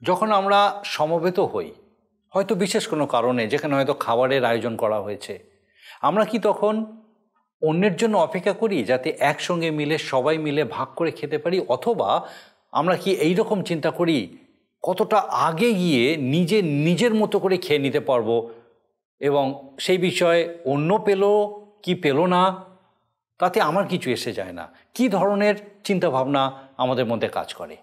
যখন আমরা সমবেত হই, হয়তো বিশেষ কোনো কারণে, যেখানে হয়তো খাবারের আয়োজন করা হয়েছে, আমরা কি তখন অন্যের জন্য অপেক্ষা করি যাতে একসঙ্গে মিলে সবাই মিলে ভাগ করে খেতে পারি? অথবা আমরা কি এই রকম চিন্তা করি কতটা আগে গিয়ে নিজের মতো করে খেয়ে নিতে পারবো, এবং সেই বিষয়ে অন্য পেল কি পেল না তাতে আমার কিছু এসে যায় না? কি ধরনের চিন্তাভাবনা আমাদের মধ্যে কাজ করে?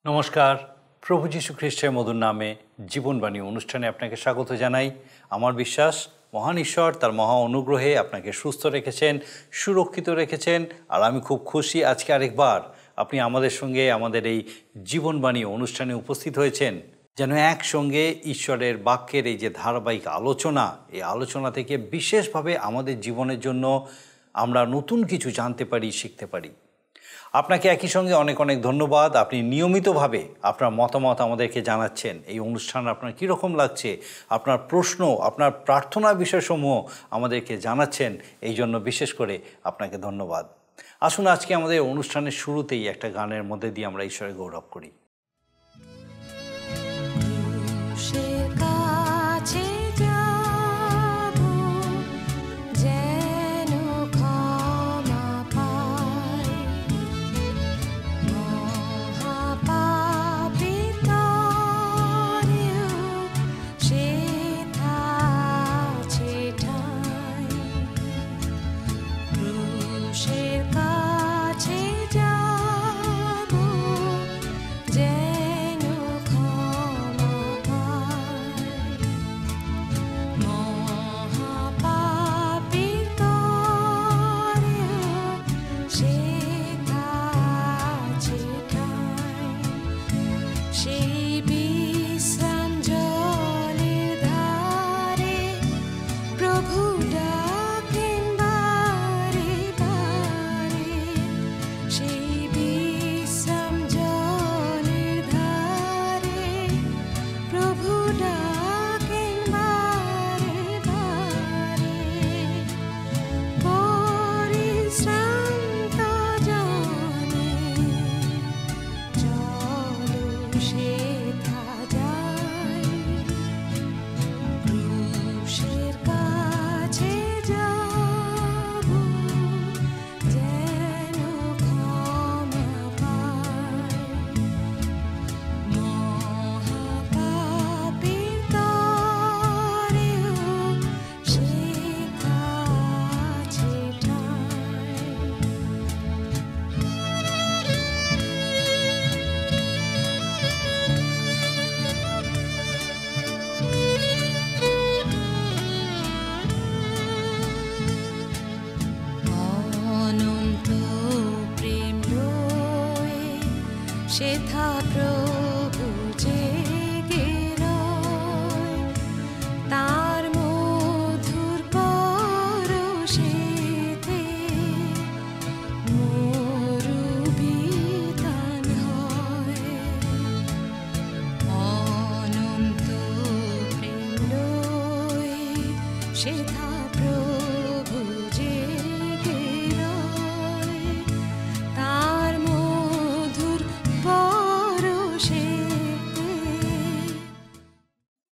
নমস্কার, প্রভু যীশু খ্রিস্টের মধুর নামে জীবনবাণী অনুষ্ঠানে আপনাকে স্বাগত জানাই। আমার বিশ্বাস মহান ঈশ্বর তার মহা অনুগ্রহে আপনাকে সুস্থ রেখেছেন, সুরক্ষিত রেখেছেন। আর আমি খুব খুশি আজকে আরেকবার আপনি আমাদের সঙ্গে আমাদের এই জীবনবাণী অনুষ্ঠানে উপস্থিত হয়েছেন, যেন একসঙ্গে ঈশ্বরের বাক্যের এই যে ধারাবাহিক আলোচনা, এই আলোচনা থেকে বিশেষভাবে আমাদের জীবনের জন্য আমরা নতুন কিছু জানতে পারি, শিখতে পারি। আপনাকে একই সঙ্গে অনেক অনেক ধন্যবাদ। আপনি নিয়মিতভাবে আপনার মতামত আমাদেরকে জানাচ্ছেন। এই অনুষ্ঠান আপনার কীরকম লাগছে, আপনার প্রশ্ন, আপনার প্রার্থনা বিষয়সমূহ আমাদেরকে জানাচ্ছেন, এই জন্য বিশেষ করে আপনাকে ধন্যবাদ। আসুন আজকে আমাদের অনুষ্ঠানের শুরুতেই একটা গানের মধ্যে দিয়ে আমরা ঈশ্বরের গৌরব করি।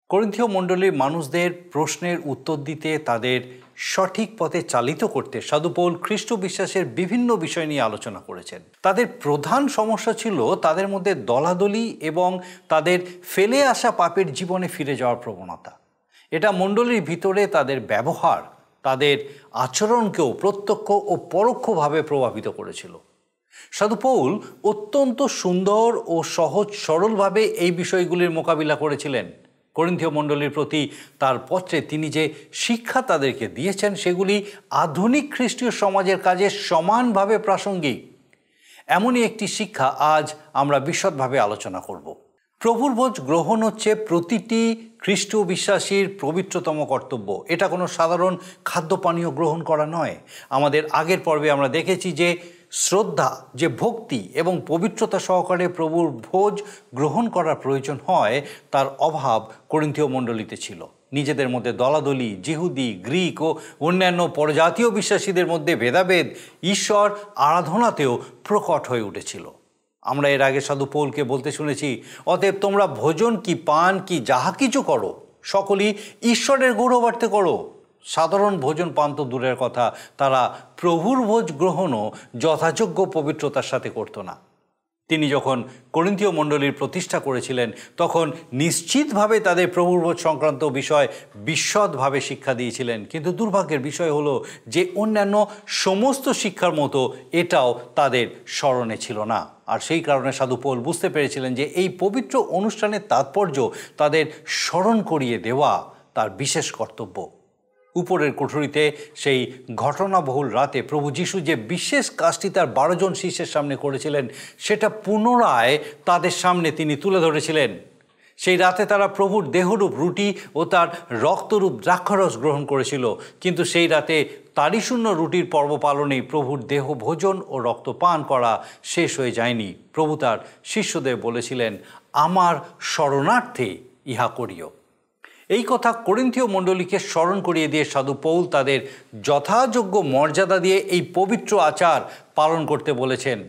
করিন্থীয় মণ্ডলীর মানুষদের প্রশ্নের উত্তর দিতে, তাদের সঠিক পথে চালিত করতে সাধু পৌল খ্রিস্ট বিশ্বাসের বিভিন্ন বিষয় নিয়ে আলোচনা করেছেন। তাদের প্রধান সমস্যা ছিল তাদের মধ্যে দলাদলি এবং তাদের ফেলে আসা পাপের জীবনে ফিরে যাওয়ার প্রবণতা। এটা মণ্ডলীর ভিতরে তাদের ব্যবহার, তাদের আচরণকেও প্রত্যক্ষ ও পরোক্ষভাবে প্রভাবিত করেছিল। সাধু পৌল অত্যন্ত সুন্দর ও সহজ সরলভাবে এই বিষয়গুলির মোকাবিলা করেছিলেন। করিন্থীয় মণ্ডলীর প্রতি তার পত্রে তিনি যে শিক্ষা তাদেরকে দিয়েছেন, সেগুলি আধুনিক খ্রিস্টীয় সমাজের কাজে সমানভাবে প্রাসঙ্গিক। এমনই একটি শিক্ষা আজ আমরা বিশদভাবে আলোচনা করব। প্রভুর ভোজ গ্রহণ হচ্ছে প্রতিটি খ্রিস্ট বিশ্বাসীর পবিত্রতম কর্তব্য। এটা কোনো সাধারণ খাদ্য পানীয় গ্রহণ করা নয়। আমাদের আগের পর্বে আমরা দেখেছি যে শ্রদ্ধা, যে ভক্তি এবং পবিত্রতা সহকারে প্রভুর ভোজ গ্রহণ করার প্রয়োজন হয়, তার অভাব করিন্থীয় মণ্ডলীতে ছিল। নিজেদের মধ্যে দলাদলি, জিহুদি, গ্রিক ও অন্যান্য পরজাতীয় বিশ্বাসীদের মধ্যে ভেদাভেদ ঈশ্বর আরাধনাতেও প্রকট হয়ে উঠেছিল। আমরা এর আগে সাধু পৌলকে বলতে শুনেছি, অতএব তোমরা ভোজন কি পান কি যাহা কিছু করো, সকলেই ঈশ্বরের গৌরবার্থে করো। সাধারণ ভোজন পান তো দূরের কথা, তারা প্রভুর ভোজ গ্রহণও যথাযোগ্য পবিত্রতার সাথে করতো না। তিনি যখন করিন্থীয় মণ্ডলীর প্রতিষ্ঠা করেছিলেন, তখন নিশ্চিতভাবে তাদের প্রভুর ভোজ সংক্রান্ত বিষয় বিশদভাবে শিক্ষা দিয়েছিলেন। কিন্তু দুর্ভাগ্যের বিষয় হলো যে অন্যান্য সমস্ত শিক্ষার মতো এটাও তাদের স্মরণে ছিল না। আর সেই কারণে সাধু পৌল বুঝতে পেরেছিলেন যে এই পবিত্র অনুষ্ঠানের তাৎপর্য তাদের স্মরণ করিয়ে দেওয়া তার বিশেষ কর্তব্য। উপরের কুঠুরিতে সেই ঘটনাবহুল রাতে প্রভু যীশু যে বিশেষ কাজটি তার 12 জন শিষ্যের সামনে করেছিলেন, সেটা পুনরায় তাদের সামনে তিনি তুলে ধরেছিলেন। সেই রাতে তারা প্রভুর দেহরূপ রুটি ও তার রক্তরূপ দ্রাক্ষারস গ্রহণ করেছিল, কিন্তু সেই রাতে তারিশূন্য রুটির পর্ব পালনেই প্রভুর দেহ ভোজন ও রক্ত পান করা শেষ হয়ে যায়নি। প্রভু তার শিষ্যদের বলেছিলেন, আমার শরণার্থে ইহা করিও। এই কথা করিন্থীয় মণ্ডলীকে স্মরণ করিয়ে দিয়ে সাধু পৌল তাদের যথাযোগ্য মর্যাদা দিয়ে এই পবিত্র আচার পালন করতে বলেছেন।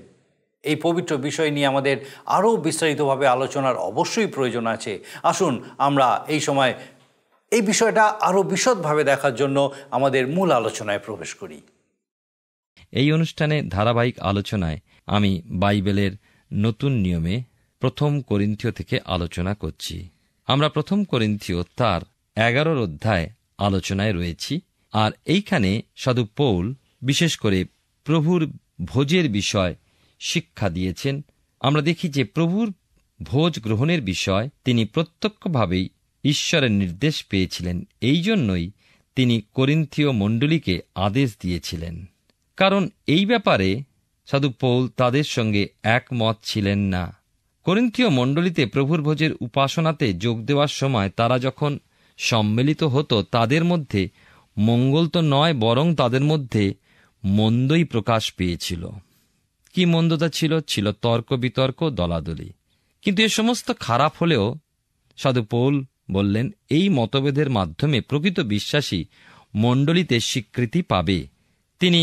এই পবিত্র বিষয় নিয়ে আমাদের আরও বিস্তারিতভাবে আলোচনার অবশ্যই প্রয়োজন আছে। আসুন আমরা এই সময় এই বিষয়টা আরও বিশদভাবে দেখার জন্য আমাদের মূল আলোচনায় প্রবেশ করি। এই অনুষ্ঠানে ধারাবাহিক আলোচনায় আমি বাইবেলের নতুন নিয়মে 1 করিন্থীয় থেকে আলোচনা করছি। আমরা 1 করিন্থীয় তার 11 অধ্যায় আলোচনায় রয়েছি। আর এইখানে সাধু পৌল বিশেষ করে প্রভুর ভোজের বিষয় শিক্ষা দিয়েছেন। আমরা দেখি যে প্রভুর ভোজ গ্রহণের বিষয় তিনি প্রত্যক্ষভাবেই ঈশ্বরের নির্দেশ পেয়েছিলেন। এই জন্যই তিনি করিন্থীয় মণ্ডলীকে আদেশ দিয়েছিলেন, কারণ এই ব্যাপারে সাধু পৌল তাদের সঙ্গে একমত ছিলেন না। করিন্থীয় মণ্ডলীতে প্রভুর ভোজের উপাসনাতে যোগ দেওয়ার সময় তারা যখন সম্মিলিত হতো, তাদের মধ্যে মঙ্গল তো নয়, বরং তাদের মধ্যে মন্দই প্রকাশ পেয়েছিল। কি মন্দতা ছিল? ছিল তর্ক বিতর্ক, দলাদলি। কিন্তু এ সমস্ত খারাপ হলেও সাধু পৌল বললেন, এই মতভেদের মাধ্যমে প্রকৃত বিশ্বাসী মণ্ডলীতে স্বীকৃতি পাবে। তিনি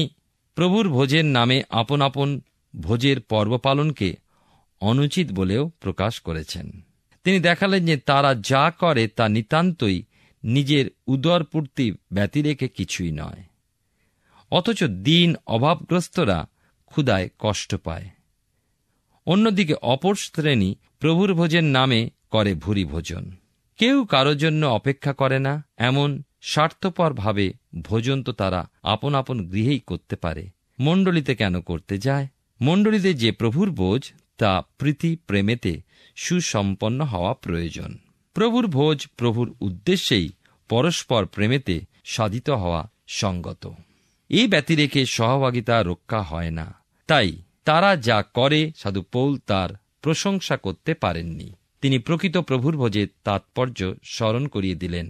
প্রভুর ভোজের নামে আপন আপন ভোজের পর্ব পালনকে অনুচিত বলেও প্রকাশ করেছেন। তিনি দেখালেন যে তারা যা করে তা নিতান্তই নিজের উদরপূর্তি ব্যতি রেখে কিছুই নয়, অথচ দিন অভাবগ্রস্তরা ক্ষুধায় কষ্ট পায়। অন্যদিকে অপর শ্রেণী প্রভুর ভোজের নামে করে ভুরি ভোজন। কেউ কারো জন্য অপেক্ষা করে না, এমন স্বার্থপরভাবে ভোজন তো তারা আপন আপন গৃহেই করতে পারে, মণ্ডলীতে কেন করতে যায়? মণ্ডলীতে যে প্রভুর ভোজ, তা প্রীতি প্রেমেতে সুসম্পন্ন হওয়া প্রয়োজন। প্রভুর ভোজ প্রভুর উদ্দেশ্যেই পরস্পর প্রেমেতে সাধিত হওয়া সঙ্গত। এই ব্যতিরেকে সহভাগিতা রক্ষা হয় না। তাই তারা যা করে সাধু পৌল তার প্রশংসা করতে পারেননি। তিনি প্রকৃত প্রভুর ভোজের তাৎপর্য স্মরণ করিয়ে দিলেন।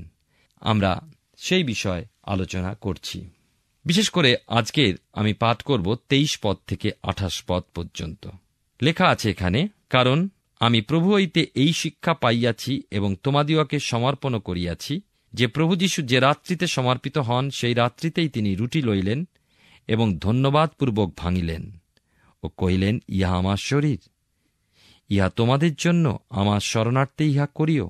আমরা সেই বিষয় আলোচনা করছি। বিশেষ করে আজকের আমি পাঠ করব 23 পদ থেকে 28 পদ পর্যন্ত। লেখা আছে এখানে, কারণ আমি প্রভু হইতে এই শিক্ষা পাইয়াছি এবং তোমাদিওকে সমর্পণ করিয়াছি, যে প্রভু যীশু যে রাত্রিতে সমর্পিত হন, সেই রাত্রিতেই তিনি রুটি লইলেন এবং ধন্যবাদপূর্বক ভাঙিলেন ও কহিলেন, ইহা আমার শরীর, ইহা তোমাদের জন্য আমার শরণার্থে ইহা করিও।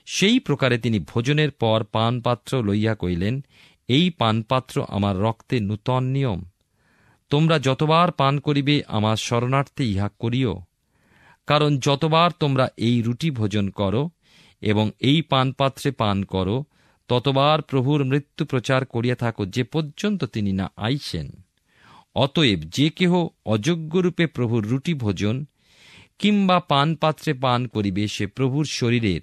সেই প্রকারে তিনি ভোজনের পর পানপাত্র লইয়া কহিলেন, এই পানপাত্র আমার রক্তে নূতন নিয়ম। তোমরা যতবার পান করিবে আমার শরণার্থে ইহা করিও। কারণ যতবার তোমরা এই রুটি ভোজন করো এবং এই পানপাত্রে পান করো, ততবার প্রভুর মৃত্যু প্রচার করিয়া থাকো, যে পর্যন্ত তিনি না আইসেন। অতএব যে কেহ অযোগ্যরূপে প্রভুর রুটি ভোজন কিংবা পানপাত্রে পান করিবে, সে প্রভুর শরীরের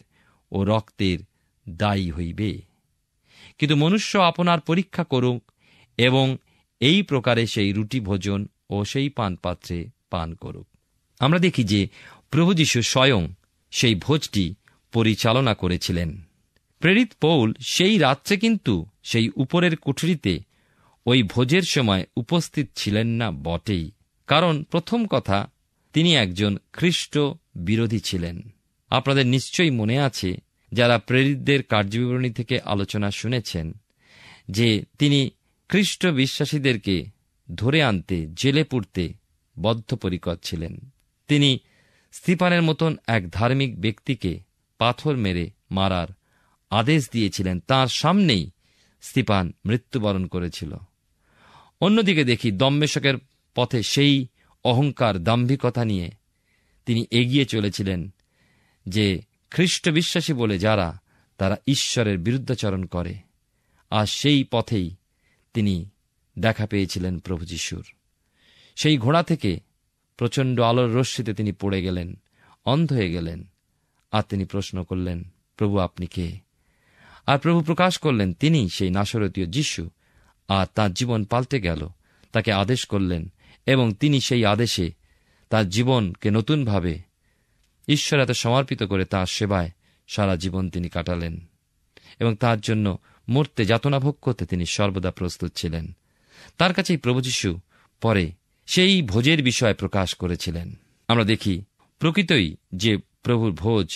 ও রক্তের দায়ী হইবে। কিন্তু মনুষ্য আপনার পরীক্ষা করুক এবং এই প্রকারে সেই রুটি ভোজন ও সেই পানপাত্রে পান করুক। আমরা দেখি যে প্রভু যীশু স্বয়ং সেই ভোজটি পরিচালনা করেছিলেন। প্রেরিত পৌল সেই রাত্রে কিন্তু সেই উপরের কুঠরিতে ওই ভোজের সময় উপস্থিত ছিলেন না বটেই, কারণ প্রথম কথা, তিনি একজন খ্রিস্ট বিরোধী ছিলেন। আপনাদের নিশ্চয়ই মনে আছে, যারা প্রেরিতদের কার্যবিবরণী থেকে আলোচনা শুনেছেন, যে তিনি খ্রিস্ট বিশ্বাসীদেরকে ধরে আনতে, জেলে পুরতে বদ্ধপরিকর ছিলেন। তিনি স্তিফানের মতন এক ধার্মিক ব্যক্তিকে পাথর মেরে মারার আদেশ দিয়েছিলেন। তার সামনেই স্তিফান মৃত্যুবরণ করেছিল। অন্যদিকে দেখি দম্মেশকের পথে সেই অহংকার, দাম্ভিকতা নিয়ে তিনি এগিয়ে চলেছিলেন, যে খ্রিস্ট বিশ্বাসী বলে যারা, তারা ঈশ্বরের বিরুদ্ধাচরণ করে। আর সেই পথেই তিনি দেখা পেয়েছিলেন প্রভু যিশুর। সেই ঘোড়া থেকে প্রচণ্ড আলোর রশ্মিতে তিনি পড়ে গেলেন, অন্ধ হয়ে গেলেন। আর তিনি প্রশ্ন করলেন, প্রভু আপনি কে? আর প্রভু প্রকাশ করলেন তিনি সেই নাসরতীয় যিশু। আর তাঁর জীবন পাল্টে গেল। তাকে আদেশ করলেন এবং তিনি সেই আদেশে তার জীবনকে নতুনভাবে ঈশ্বর এত সমর্পিত করে তাঁর সেবায় সারা জীবন তিনি কাটালেন এবং তার জন্য মরতে, যাতনা ভোগ করতে তিনি সর্বদা প্রস্তুত ছিলেন। তার কাছেই প্রভু যিশু পরে সেই ভোজের বিষয়ে প্রকাশ করেছিলেন। আমরা দেখি প্রকৃতই যে প্রভুর ভোজ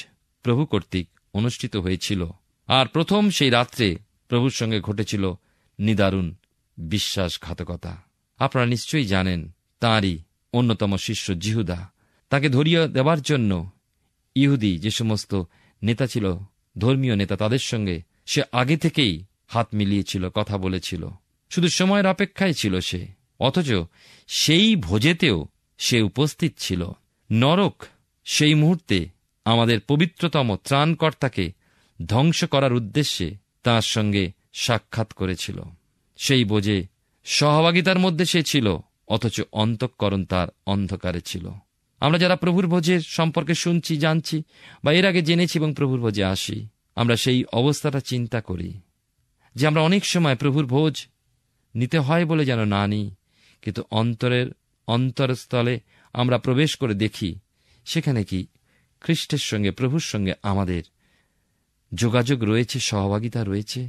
প্রভু কর্তৃক অনুষ্ঠিত হয়েছিল। আর প্রথম সেই রাত্রে প্রভুর সঙ্গে ঘটেছিল নিদারুণ বিশ্বাসঘাতকতা। আপনারা নিশ্চয়ই জানেন, তাঁরই অন্যতম শিষ্য জিহুদা, তাকে ধরিয়ে দেবার জন্য ইহুদি যে সমস্ত নেতা ছিল, ধর্মীয় নেতা, তাদের সঙ্গে সে আগে থেকেই হাত মিলিয়েছিল, কথা বলেছিল। শুধু সময়ের অপেক্ষায় ছিল সে। অথচ সেই ভোজেতেও সে উপস্থিত ছিল। নরক সেই মুহূর্তে আমাদের পবিত্রতম ত্রাণকর্তাকে ধ্বংস করার উদ্দেশ্যে তাঁর সঙ্গে সাক্ষাৎ করেছিল। সেই ভোজে সহভাগিতার মধ্যে সে ছিল, অথচ অন্তঃকরণ তার অন্ধকারে ছিল। আমরা যারা প্রভুর ভোজের সম্পর্কে শুনছি, জানছি, বা এর আগে জেনেছি এবং প্রভুর ভোজে আসি, আমরা সেই অবস্থাটা চিন্তা করি যে আমরা অনেক সময় প্রভুর ভোজ নিতে হয় বলে যেন না নিই, কিন্তু অন্তরস্থলে আমরা প্রবেশ করে দেখি সেখানে কি খ্রিস্টের সঙ্গে, প্রভুর সঙ্গে আমাদের যোগাযোগ রয়েছে, সহভাগিতা রয়েছে,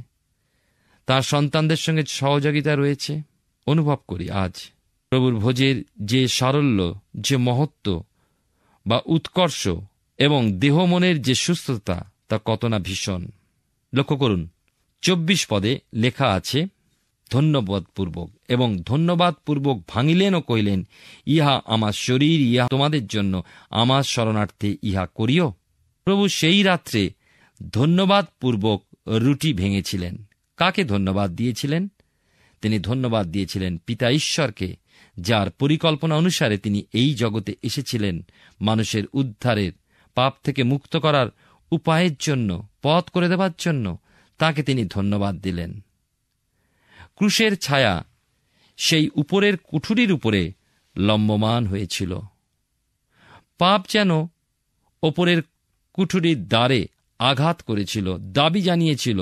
তার সন্তানদের সঙ্গে সহযোগিতা রয়েছে। অনুভব করি আজ প্রভুর ভোজের যে সারল্য, যে মহত্ব বা উৎকর্ষ এবং দেহ মনের যে সুস্থতা, তা কত না ভীষণ। লক্ষ্য করুন, 24 পদে লেখা আছে ধন্যবাদপূর্বক, এবং ধন্যবাদপূর্বক ভাঙিলেন ও কহিলেন, ইহা আমার শরীর, ইহা তোমাদের জন্য, আমার শরণার্থে ইহা করিও। প্রভু সেই রাত্রে ধন্যবাদপূর্বক রুটি ভেঙেছিলেন। কাকে ধন্যবাদ দিয়েছিলেন? তিনি ধন্যবাদ দিয়েছিলেন পিতা ঈশ্বরকে, যার পরিকল্পনা অনুসারে তিনি এই জগতে এসেছিলেন মানুষের উদ্ধারের, পাপ থেকে মুক্ত করার উপায়ের জন্য, পথ করে দেবার জন্য। তাকে তিনি ধন্যবাদ দিলেন। ক্রুশের ছায়া সেই উপরের কুঠুরির উপরে লম্বমান হয়েছিল। পাপ যেন ওপরের কুঠুরির দ্বারে আঘাত করেছিল, দাবি জানিয়েছিল।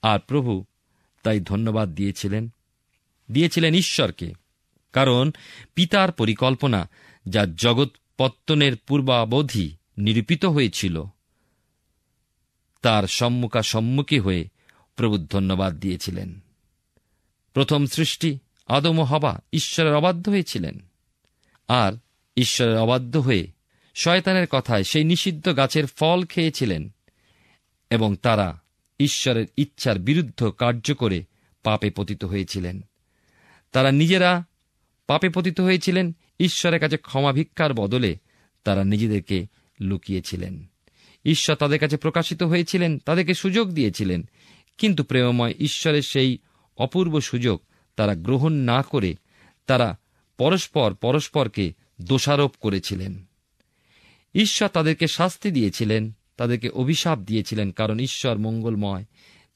আর প্রভু তাই ধন্যবাদ দিয়েছিলেন ঈশ্বরকে, কারণ পিতার পরিকল্পনা, যা জগৎ পত্তনের পূর্বাবধি নিরূপিত হয়েছিল, তার সম্মুখী হয়ে প্রভু ধন্যবাদ দিয়েছিলেন। প্রথম সৃষ্টি আদম ও হাওয়া ঈশ্বরের অবাধ্য হয়েছিলেন, আর ঈশ্বরের অবাধ্য হয়ে শয়তানের কথায় সেই নিষিদ্ধ গাছের ফল খেয়েছিলেন, এবং তারা ঈশ্বরের ইচ্ছার বিরুদ্ধ কার্য করে পাপে পতিত হয়েছিলেন। তারা নিজেরা পাপে পতিত হয়েছিলেন। ঈশ্বরের কাছে ক্ষমা ভিক্ষার বদলে তারা নিজেদেরকে লুকিয়েছিলেন। ঈশ্বর তাদের কাছে প্রকাশিত হয়েছিলেন, তাদেরকে সুযোগ দিয়েছিলেন, কিন্তু প্রেমময় ঈশ্বরের সেই অপূর্ব সুযোগ তারা গ্রহণ না করে তারা পরস্পরকে দোষারোপ করেছিলেন। ঈশ্বর তাদেরকে শাস্তি দিয়েছিলেন, তাদেরকে অভিশাপ দিয়েছিলেন, কারণ ঈশ্বর মঙ্গলময়,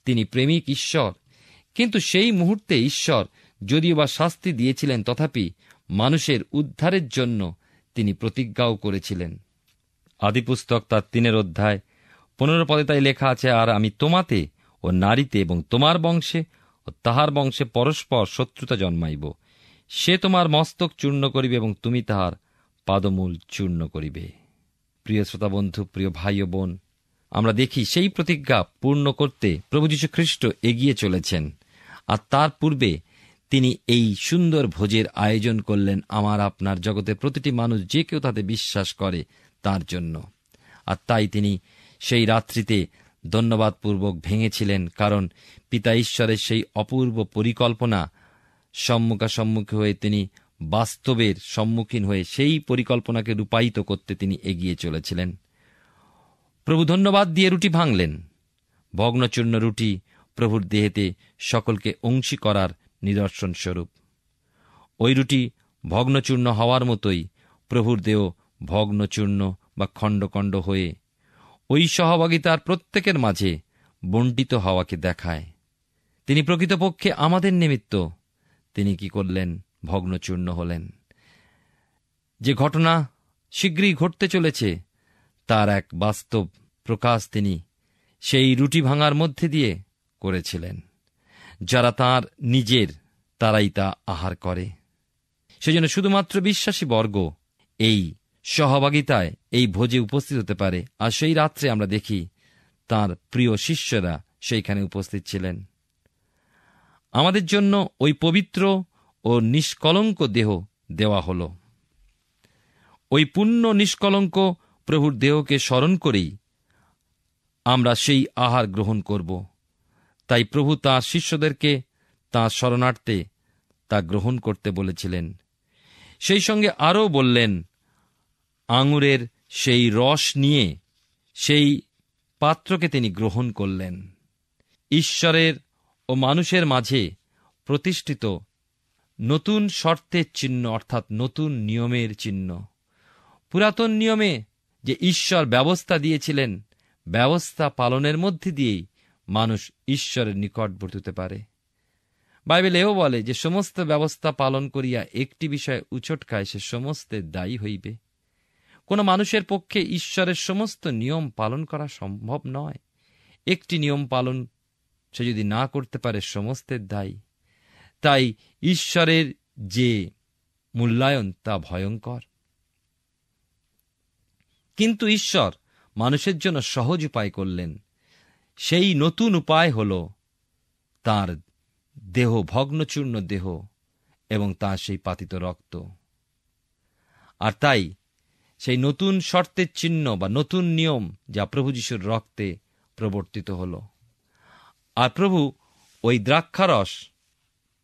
তিনি প্রেমিক ঈশ্বর। কিন্তু সেই মুহূর্তে ঈশ্বর যদিও বা শাস্তি দিয়েছিলেন, তথাপি মানুষের উদ্ধারের জন্য তিনি প্রতিজ্ঞাও করেছিলেন। আদিপুস্তক তার 3 অধ্যায় 15 পদে তাই লেখা আছে, আর আমি তোমাতে ও নারীতে এবং তোমার বংশে ও তাহার বংশে পরস্পর শত্রুতা জন্মাইব। সে তোমার মস্তক চূর্ণ করিবে এবং তুমি তাহার পাদমূল চূর্ণ করিবে। প্রিয় শ্রোতা বন্ধু, প্রিয় ভাই ও বোন, আমরা দেখি সেই প্রতিজ্ঞা পূর্ণ করতে প্রভু যীশু খ্রিস্ট এগিয়ে চলেছেন। আর তার পূর্বে তিনি এই সুন্দর ভোজের আয়োজন করলেন আমার আপনার জগতের প্রতিটি মানুষ যে কেউ তাতে বিশ্বাস করে তার জন্য। আর তাই তিনি সেই রাত্রিতে ধন্যবাদপূর্বক ভেঙেছিলেন, কারণ পিতা ঈশ্বরের সেই অপূর্ব পরিকল্পনা সম্মুখে হয়ে তিনি বাস্তবের সম্মুখীন হয়ে সেই পরিকল্পনাকে রূপায়িত করতে তিনি এগিয়ে চলেছিলেন। প্রভু ধন্যবাদ দিয়ে রুটি ভাঙলেন। ভগ্নচূর্ণ রুটি প্রভুর দেহেতে সকলকে অংশী করার নিদর্শন স্বরূপ। ওই রুটি ভগ্নচূর্ণ হওয়ার মতোই প্রভুর দেহ ভগ্নচূর্ণ বা খণ্ড খণ্ড হয়ে ওই সহভাগিতার প্রত্যেকের মাঝে বণ্টিত হওয়াকে দেখায়। তিনি প্রকৃতপক্ষে আমাদের নিমিত্ত তিনি কি করলেন? ভগ্নচূর্ণ হলেন। যে ঘটনা শীঘ্রই ঘটতে চলেছে তার এক বাস্তব প্রকাশ তিনি সেই রুটি ভাঙার মধ্যে দিয়ে করেছিলেন। যারা তাঁর নিজের, তারাই তা আহার করে। সেজন্য শুধুমাত্র বিশ্বাসী বর্গ এই সহভাগিতায়, এই ভোজে উপস্থিত হতে পারে। আর সেই রাত্রে আমরা দেখি তাঁর প্রিয় শিষ্যরা সেইখানে উপস্থিত ছিলেন। আমাদের জন্য ওই পবিত্র ও নিষ্কলঙ্ক দেহ দেওয়া হল। ওই পূর্ণ নিষ্কলঙ্ক প্রভুর দেহকে স্মরণ করেই আমরা সেই আহার গ্রহণ করব। তাই প্রভু তাঁর শিষ্যদেরকে তাঁর শরণার্থে তা গ্রহণ করতে বলেছিলেন। সেই সঙ্গে আরও বললেন, আঙুরের সেই রস নিয়ে সেই পাত্রকে তিনি গ্রহণ করলেন। ঈশ্বরের ও মানুষের মাঝে প্রতিষ্ঠিত নতুন শর্তের চিহ্ন, অর্থাৎ নতুন নিয়মের চিহ্ন। পুরাতন নিয়মে যে ঈশ্বর ব্যবস্থা দিয়েছিলেন, ব্যবস্থা পালনের মধ্যে দিয়েই মানুষ ঈশ্বরের নিকটবর্তী হতে পারে। বাইবেল এও বলে যে সমস্ত ব্যবস্থা পালন করিয়া একটি বিষয়ে উচট খায়, সে সমস্তের দায়ী হইবে। কোন মানুষের পক্ষে ঈশ্বরের সমস্ত নিয়ম পালন করা সম্ভব নয়। একটি নিয়ম পালন সে যদি না করতে পারে, সমস্তের দায়ী। তাই ঈশ্বরের যে মূল্যায়ন তা ভয়ঙ্কর। কিন্তু ঈশ্বর মানুষের জন্য সহজ উপায় করলেন। সেই নতুন উপায় হল তাঁর দেহ, ভগ্নচূর্ণ দেহ এবং তাঁর সেই পাতিত রক্ত। আর তাই সেই নতুন শর্তের চিহ্ন বা নতুন নিয়ম যা প্রভু যীশুর রক্তে প্রবর্তিত হল। আর প্রভু ওই দ্রাক্ষারস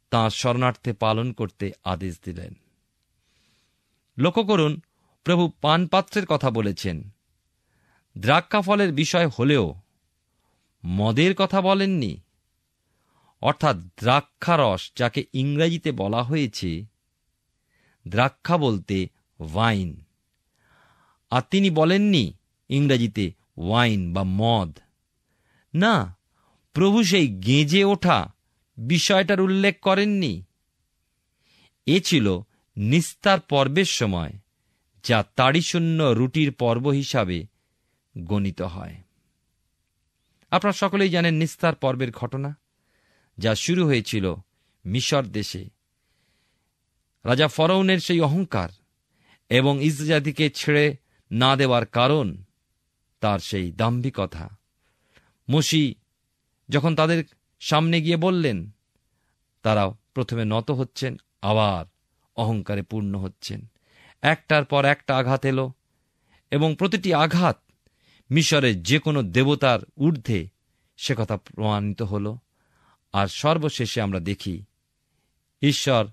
তাঁর শরণার্থে পালন করতে আদেশ দিলেন। লক্ষ্য করুন, প্রভু পানপাত্রের কথা বলেছেন, দ্রাক্ষা ফলের বিষয় হলেও মদের কথা বলেননি। অর্থাৎ দ্রাক্ষারস, যাকে ইংরেজিতে বলা হয়েছে দ্রাক্ষা বলতে ওয়াইন, আর তিনি বলেননি ইংরেজিতে ওয়াইন বা মদ। না, প্রভু সেই গেঁজে ওঠা বিষয়টার উল্লেখ করেননি। এ ছিল নিস্তার পর্বের সময়, যা তাড়িশূন্য রুটির পর্ব হিসাবে গণিত হয়। আপনারা সকলেই জানেন নিস্তার পর্বের ঘটনা, যা শুরু হয়েছিল মিশর দেশে। রাজা ফরাউনের সেই অহংকার এবং ইসরায়েল জাতিকে ছেড়ে না দেওয়ার কারণ তার সেই দাম্ভিকতা। মোশি যখন তাদের সামনে গিয়ে বললেন, তারা প্রথমে নত হচ্ছেন, আবার অহংকারে পূর্ণ হচ্ছেন। একটার পর একটা আঘাত এলো এবং প্রতিটি আঘাত মিশরের যে কোনো দেবতার ঊর্ধ্বে, সে কথা প্রমাণিত হল। আর সর্বশেষে আমরা দেখি ঈশ্বর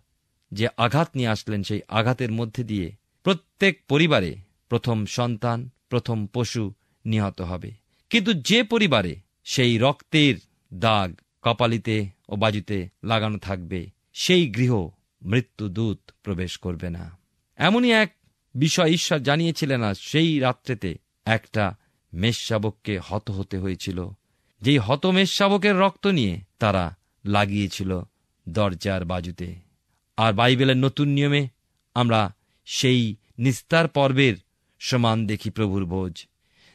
যে আঘাত নিয়ে আসলেন, সেই আঘাতের মধ্যে দিয়ে প্রত্যেক পরিবারে প্রথম সন্তান, প্রথম পশু নিহত হবে। কিন্তু যে পরিবারে সেই রক্তের দাগ কপালিতে ও বাজুতে লাগানো থাকবে, সেই গৃহ মৃত্যুদূত প্রবেশ করবে না। এমনই এক বিষয় ঈশ্বর জানিয়েছিলেন। আর সেই রাত্রেতে একটা মেষশাবককে হত হতে হয়েছিল, যেই হত মেষশাবকের রক্ত নিয়ে তারা লাগিয়েছিল দরজার বাজুতে। আর বাইবেলের নতুন নিয়মে আমরা সেই নিস্তার পর্বের সমান দেখি প্রভুর ভোজ,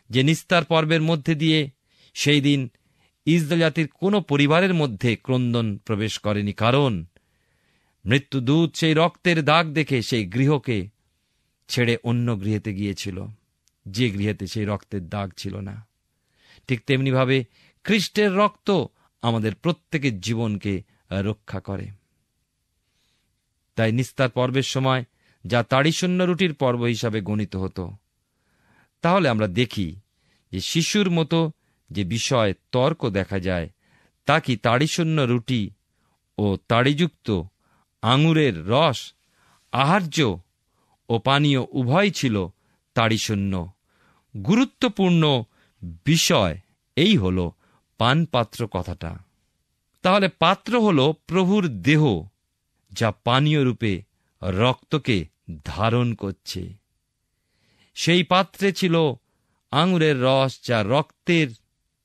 যে নিস্তার পর্বের মধ্যে দিয়ে সেই দিন ইসরায়েল জাতির কোনো পরিবারের মধ্যে ক্রন্দন প্রবেশ করেনি, কারণ মৃত্যুদূত সেই রক্তের দাগ দেখে সেই গৃহকে ছেড়ে অন্য গৃহেতে গিয়েছিল। যে গৃহেতে সেই রক্তের দাগ ছিল না। ঠিক তেমনিভাবে খ্রিস্টের রক্ত আমাদের প্রত্যেকের জীবনকে রক্ষা করে। তাই নিস্তার পর্বের সময় যা তাড়িশূন্য রুটির পর্ব হিসাবে গণিত হতো, তাহলে আমরা দেখি যে শিশুর মতো যে বিষয় তর্ক দেখা যায়, তা কি তাড়িশূন্য রুটি ও তাড়িযুক্ত আঙুরের রস, আহার্য ও পানীয় উভয় ছিল তাড়িশূন্য। গুরুত্বপূর্ণ বিষয় এই হল পানপাত্র কথাটা। তাহলে পাত্র হল প্রভুর দেহ, যা পানীয় রূপে রক্তকে ধারণ করছে। সেই পাত্রে ছিল আঙুরের রস, যা রক্তের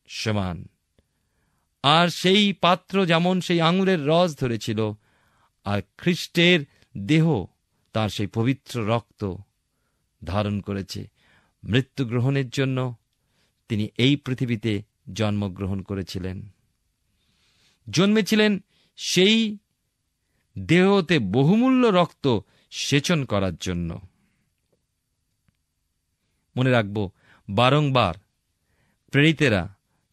সমান। আর সেই পাত্র যেমন সেই আঙুরের রস ধরেছিল, আর খ্রিস্টের দেহ তার সেই পবিত্র রক্ত ধারণ করেছে। মৃত্যু গ্রহণের জন্য তিনি এই পৃথিবীতে জন্মগ্রহণ করেছিলেন, জন্মেছিলেন সেই দেহতে বহুমূল্য রক্ত সেচন করার জন্য। মনে রাখব, বারংবার প্রেরিতেরা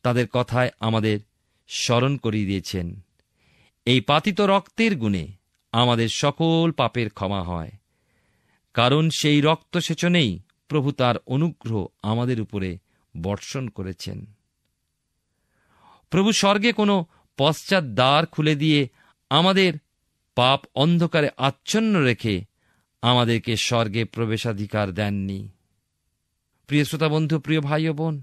তাদের কথায় আমাদের স্মরণ করিয়ে দিয়েছেন, এই পাতিত রক্তের গুণে আমাদের সকল পাপের ক্ষমা হয়, কারণ সেই রক্ত সেচনেই প্রভু তার অনুগ্রহ আমাদের উপরে বর্ষণ করেছেন। প্রভু স্বর্গে কোনো পশ্চাৎ দ্বার খুলে দিয়ে আমাদের পাপ অন্ধকারে আচ্ছন্ন রেখে আমাদেরকে স্বর্গে প্রবেশাধিকার দেননি। প্রিয় শ্রোতা বন্ধু, প্রিয় ভাই ও বোন,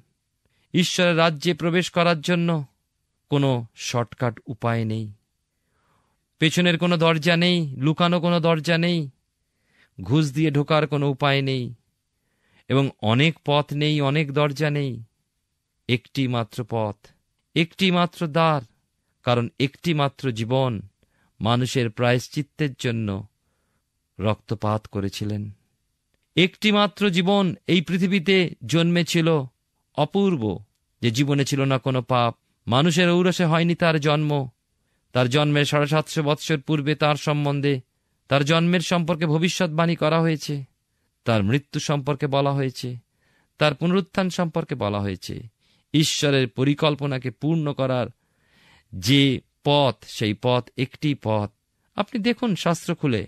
ঈশ্বরের রাজ্যে প্রবেশ করার জন্য কোনো শর্টকাট উপায় নেই। পেছনের কোনো দরজা নেই, লুকানো কোনো দরজা নেই, ঘুষ দিয়ে ঢোকার কোনো উপায় নেই, এবং অনেক পথ নেই, অনেক দরজা নেই। একটি মাত্র পথ, একটি মাত্র দ্বার, কারণ একটি মাত্র জীবন মানুষের প্রায়শ্চিত্তের জন্য রক্তপাত করেছিলেন। একটি মাত্র জীবন এই পৃথিবীতে জন্মেছিল, অপূর্ব, যে জীবনে ছিল না কোনো পাপ। মানুষের ঔরসে হয়নি তার জন্ম। তার জন্মের 750 বৎসর পূর্বে তার সম্বন্ধে, তার জন্মের সম্পর্কে ভবিষ্যৎবাণী করা হয়েছে, তার মৃত্যু সম্পর্কে বলা হয়েছে, তার পুনরুত্থান সম্পর্কে বলা হয়েছে। ঈশ্বরের পরিকল্পনাকে পূর্ণ করার যে পথ, সেই পথ একটি পথ। আপনি দেখুন শাস্ত্র খুলে,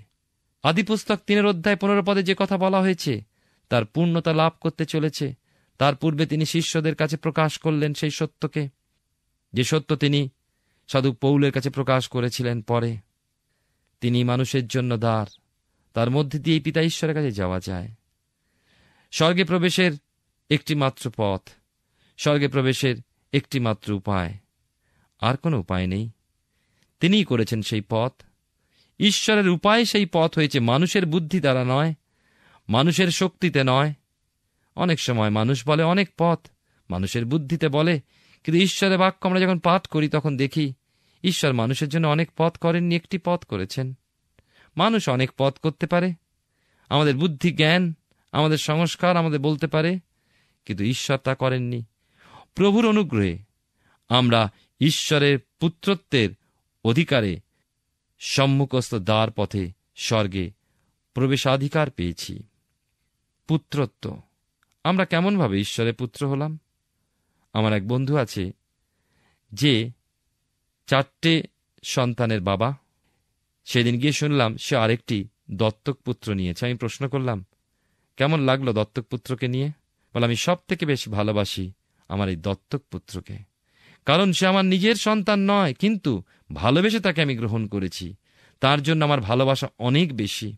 আদিপুস্তক 3:15 যে কথা বলা হয়েছে, তার পূর্ণতা লাভ করতে চলেছে। তার পূর্বে তিনি শিষ্যদের কাছে প্রকাশ করলেন সেই সত্যকে, যে সত্য তিনি সাধু পৌলের কাছে প্রকাশ করেছিলেন পরে। তিনি মানুষের জন্য দ্বার, তার মধ্যে দিয়েই পিতা ঈশ্বরের কাছে যাওয়া যায়। স্বর্গে প্রবেশের একটি মাত্র পথ, স্বর্গে প্রবেশের একটি মাত্র উপায়, আর কোনো উপায় নেই। তিনিই করেছেন সেই পথ। ঈশ্বরের উপায় সেই পথ হয়েছে, মানুষের বুদ্ধি দ্বারা নয়, মানুষের শক্তিতে নয়। অনেক সময় মানুষ বলে অনেক পথ, মানুষের বুদ্ধিতে বলে, কিন্তু ঈশ্বরের বাক্য আমরা যখন পাঠ করি তখন দেখি ঈশ্বর মানুষের জন্য অনেক পথ করেননি, একটি পথ করেছেন। মানুষ অনেক পথ করতে পারে, আমাদের বুদ্ধি জ্ঞান, আমাদের সংস্কার আমাদের বলতে পারে, কিন্তু ঈশ্বর তা করেননি। প্রভুর অনুগ্রহে আমরা ঈশ্বরের পুত্রত্বের অধিকারে সম্মুখস্থ দ্বার পথে স্বর্গে প্রবেশাধিকার পেয়েছি। পুত্রত্ব, আমরা কেমনভাবে ঈশ্বরের পুত্র হলাম? আমার এক বন্ধু আছে, যে 4টে সন্তানের বাবা। সেদিন গিয়ে শুনলাম সে আরেকটি দত্তক পুত্র নিয়েছে। আমি প্রশ্ন করলাম, কেমন লাগলো দত্তক পুত্রকে নিয়ে? বলে, আমি সব থেকে বেশি ভালোবাসি আমার এই দত্তক পুত্রকে, কারণ সে আমার নিজের সন্তান নয়, কিন্তু ভালোবেসে তাকে আমি গ্রহণ করেছি। তার জন্য আমার ভালোবাসা অনেক বেশি।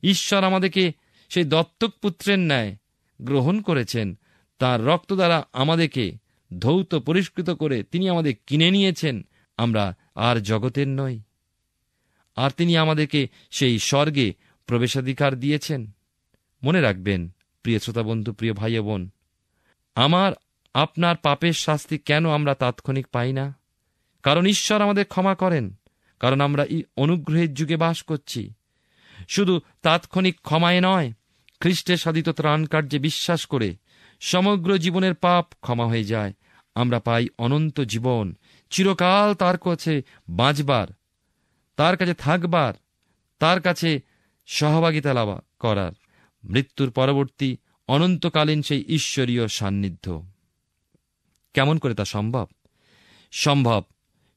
ঈশ্বর আমাদেরকে সেই দত্তক পুত্রের ন্যায় গ্রহণ করেছেন। তার রক্ত দ্বারা আমাদেরকে ধৌত পরিষ্কৃত করে তিনি আমাদের কিনে নিয়েছেন। আমরা আর জগতের নই, আর তিনি আমাদেরকে সেই স্বর্গে প্রবেশাধিকার দিয়েছেন। মনে রাখবেন প্রিয় শ্রোতা বন্ধু, প্রিয় ভাই বোন, আমার আপনার পাপের শাস্তি কেন আমরা তাৎক্ষণিক পাই না? কারণ ঈশ্বর আমাদের ক্ষমা করেন, কারণ আমরা অনুগ্রহের যুগে বাস করছি। শুধু তাৎক্ষণিক ক্ষমায় নয়, খ্রিস্টের সাধিত ত্রাণ কার্যে বিশ্বাস করে সমগ্র জীবনের পাপ ক্ষমা হয়ে যায়। আমরা পাই অনন্ত জীবন, চিরকাল তার কাছে বাঁচবার, তার কাছে থাকবার, তার কাছে সহভাগিতা লাভ করার। মৃত্যুর পরবর্তী অনন্তকালীন সেই ঈশ্বরীয় সান্নিধ্য। কেমন করে তা সম্ভব? সম্ভব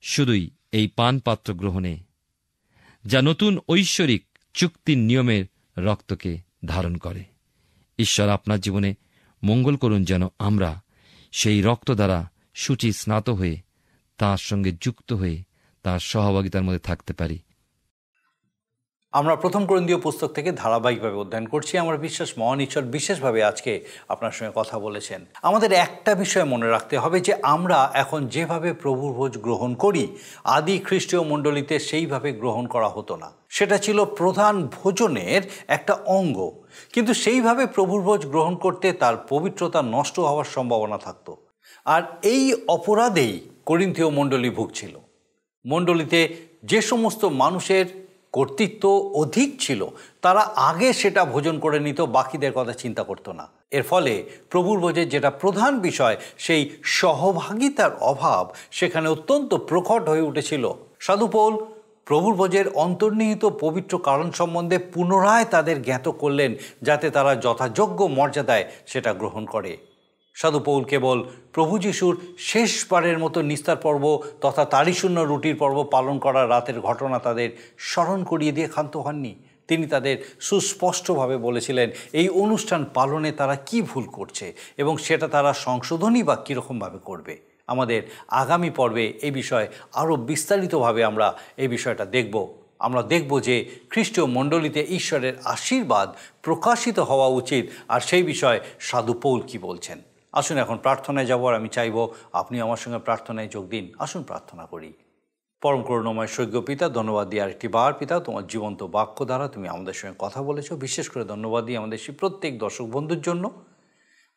শুধুই এই পানপাত্র গ্রহণে, যা নতুন ঐশ্বরিক চুক্তির নিয়মের রক্তকে ধারণ করে। ঈশ্বর আপনার জীবনে মঙ্গল করুন, যেন আমরা সেই রক্ত দ্বারা শুচি স্নাত হয়ে তাঁর সঙ্গে যুক্ত হয়ে তাঁর সহভাগিতার মধ্যে থাকতে পারি। আমরা প্রথম করিন্থীয় পুস্তক থেকে ধারাবাহিকভাবে অধ্যয়ন করছি। আমার বিশ্বাস মহান ঈশ্বর বিশেষভাবে আজকে আপনার সঙ্গে কথা বলেছেন। আমাদের একটা বিষয় মনে রাখতে হবে যে আমরা এখন যেভাবে প্রভুর ভোজ গ্রহণ করি, আদি খ্রিস্টীয় মণ্ডলীতে সেইভাবে গ্রহণ করা হতো না। সেটা ছিল প্রধান ভোজনের একটা অঙ্গ, কিন্তু সেইভাবে প্রভুর ভোজ গ্রহণ করতে তার পবিত্রতা নষ্ট হওয়ার সম্ভাবনা থাকত। আর এই অপরাধেই করিন্থীয় মণ্ডলী ভুগছিল। মণ্ডলীতে যে সমস্ত মানুষের কর্তৃত্ব অধিক ছিল, তারা আগে সেটা ভোজন করে নিত, বাকিদের কথা চিন্তা করতো না। এর ফলে প্রভুর ভোজের যেটা প্রধান বিষয়, সেই সহভাগিতার অভাব সেখানে অত্যন্ত প্রকট হয়ে উঠেছিল। সাধু পৌল প্রভুর ভোজের অন্তর্নিহিত পবিত্র কারণ সম্বন্ধে পুনরায় তাদের জ্ঞাত করলেন, যাতে তারা যথাযোগ্য মর্যাদায় সেটা গ্রহণ করে। সাধু পৌল কেবল প্রভু যিশুর শেষবারের মতো নিস্তার পর্ব তথা তারিশূন্য রুটির পর্ব পালন করার রাতের ঘটনা তাদের স্মরণ করিয়ে দিয়ে ক্ষান্ত হননি। তিনি তাদের সুস্পষ্টভাবে বলেছিলেন এই অনুষ্ঠান পালনে তারা কি ভুল করছে এবং সেটা তারা সংশোধনই বা কীরকমভাবে করবে। আমাদের আগামী পর্বে এই বিষয়ে আরও বিস্তারিতভাবে আমরা এই বিষয়টা দেখব। আমরা দেখব যে খ্রিস্টীয় মণ্ডলীতে ঈশ্বরের আশীর্বাদ প্রকাশিত হওয়া উচিত, আর সেই বিষয়ে সাধু পৌল কী বলছেন। আসুন এখন প্রার্থনায় যাব, আর আমি চাইব আপনি আমার সঙ্গে প্রার্থনায় যোগ দিন। আসুন প্রার্থনা করি। পরম করুণাময় স্বর্গীয় পিতা, ধন্যবাদ দিই আরেকটি বার পিতা, তোমার জীবন্ত বাক্য দ্বারা তুমি আমাদের সঙ্গে কথা বলেছো। বিশেষ করে ধন্যবাদ দিই আমাদের সেই প্রত্যেক দর্শক বন্ধুর জন্য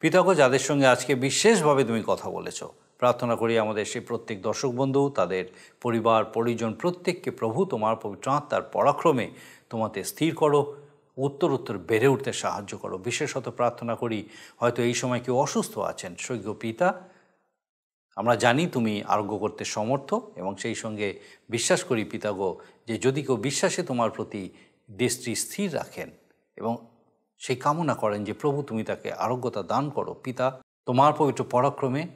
পিতাগো, যাদের সঙ্গে আজকে বিশেষভাবে তুমি কথা বলেছো। প্রার্থনা করি আমাদের সেই প্রত্যেক দর্শক বন্ধু, তাদের পরিবার পরিজন প্রত্যেককে প্রভু তোমার পবিত্র আত্মার পরাক্রমে তোমাতে স্থির করো, উত্তর বেড়ে উঠতে সাহায্য করো। বিশেষত প্রার্থনা করি হয়তো এই সময় কেউ অসুস্থ আছেন, স্বর্গীয় পিতা আমরা জানি তুমি আরোগ্য করতে সমর্থ, এবং সেই সঙ্গে বিশ্বাস করি পিতাগো যে যদি কেউ বিশ্বাসে তোমার প্রতি দৃষ্টি স্থির রাখেন এবং সেই কামনা করেন যে প্রভু তুমি তাকে আরোগ্যতা দান করো, পিতা তোমার পবিত্র পরাক্রমে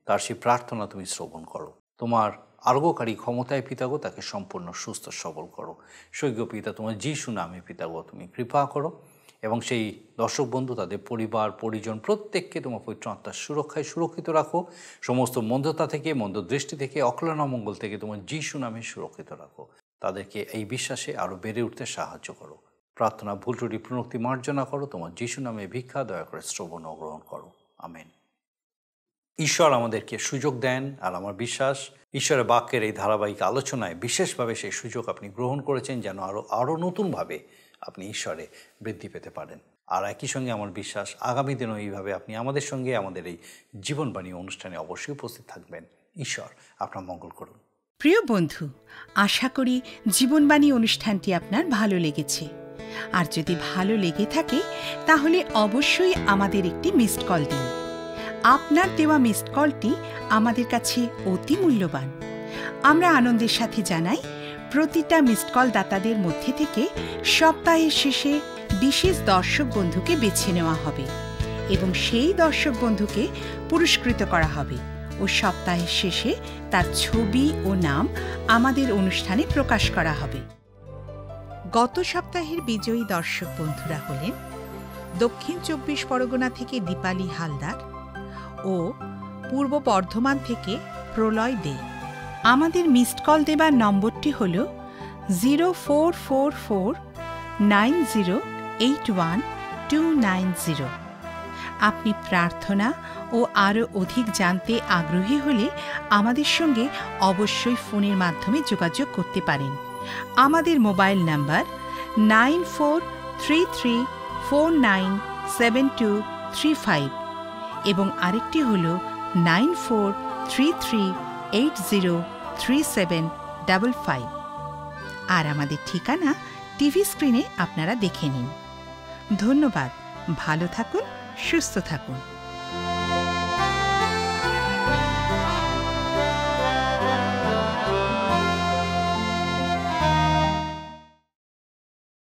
তার সেই প্রার্থনা তুমি শ্রবণ করো। তোমার আরোগ্যকারী ক্ষমতায় পিতাগো তাকে সম্পূর্ণ সুস্থ সবল করো। স্বর্গীয় পিতা তোমার যিশু নামে পিতাগো তুমি কৃপা করো, এবং সেই দর্শক বন্ধু তাদের পরিবার পরিজন প্রত্যেককে তোমার পবিত্র আত্মার সুরক্ষায় সুরক্ষিত রাখো। সমস্ত মন্দতা থেকে, মন্দ দৃষ্টি থেকে, অকল্যাণ অমঙ্গল থেকে তোমার যিশু নামে সুরক্ষিত রাখো। তাদেরকে এই বিশ্বাসে আরও বেড়ে উঠতে সাহায্য করো। প্রার্থনা ভুল ত্রুটি প্রণতি মার্জনা করো। তোমার যিশু নামে ভিক্ষা দয়া করে শ্রবণ ও গ্রহণ করো। আমেন। ঈশ্বর আমাদেরকে সুযোগ দেন, আর আমার বিশ্বাস ঈশ্বরের বাক্যের এই ধারাবাহিক আলোচনায় বিশেষভাবে সেই সুযোগ আপনি গ্রহণ করেছেন, যেন আরও নতুনভাবে আপনি ঈশ্বরে বৃদ্ধি পেতে পারেন। আর একই সঙ্গে আমার বিশ্বাস আগামী দিনও এইভাবে আপনি আমাদের সঙ্গে আমাদের এই জীবনবাণী অনুষ্ঠানে অবশ্যই উপস্থিত থাকবেন। ঈশ্বর আপনার মঙ্গল করুন। প্রিয় বন্ধু, আশা করি জীবনবাণী অনুষ্ঠানটি আপনার ভালো লেগেছে। আর যদি ভালো লেগে থাকে তাহলে অবশ্যই আমাদের একটি মিসড কল দিন। আপনার দেওয়া মিসড কলটি আমাদের কাছে অতি মূল্যবান। আমরা আনন্দের সাথে জানাই, প্রতিটা মিসড কল দাতাদের মধ্যে থেকে সপ্তাহের শেষে বিশেষ দর্শক বন্ধুকে বেছে নেওয়া হবে এবং সেই দর্শক বন্ধুকে পুরস্কৃত করা হবে ও সপ্তাহের শেষে তার ছবি ও নাম আমাদের অনুষ্ঠানে প্রকাশ করা হবে। গত সপ্তাহের বিজয়ী দর্শক বন্ধুরা হলেন দক্ষিণ 24 পরগনা থেকে দীপালি হালদার ও পূর্ব বর্ধমান থেকে প্রলয় দে। আমাদের মিসড কল দেবার নম্বরটি হল 04449081 আপনি প্রার্থনা ও আরও অধিক জানতে আগ্রহী হলে আমাদের সঙ্গে অবশ্যই ফোনের মাধ্যমে যোগাযোগ করতে পারেন। আমাদের মোবাইল নাম্বার 9433497235 এবং আরেকটি হল 9433803755। আর আমাদের ঠিকানা টিভি স্ক্রিনে আপনারা দেখে নিন। ধন্যবাদ। ভালো থাকুন, সুস্থ থাকুন।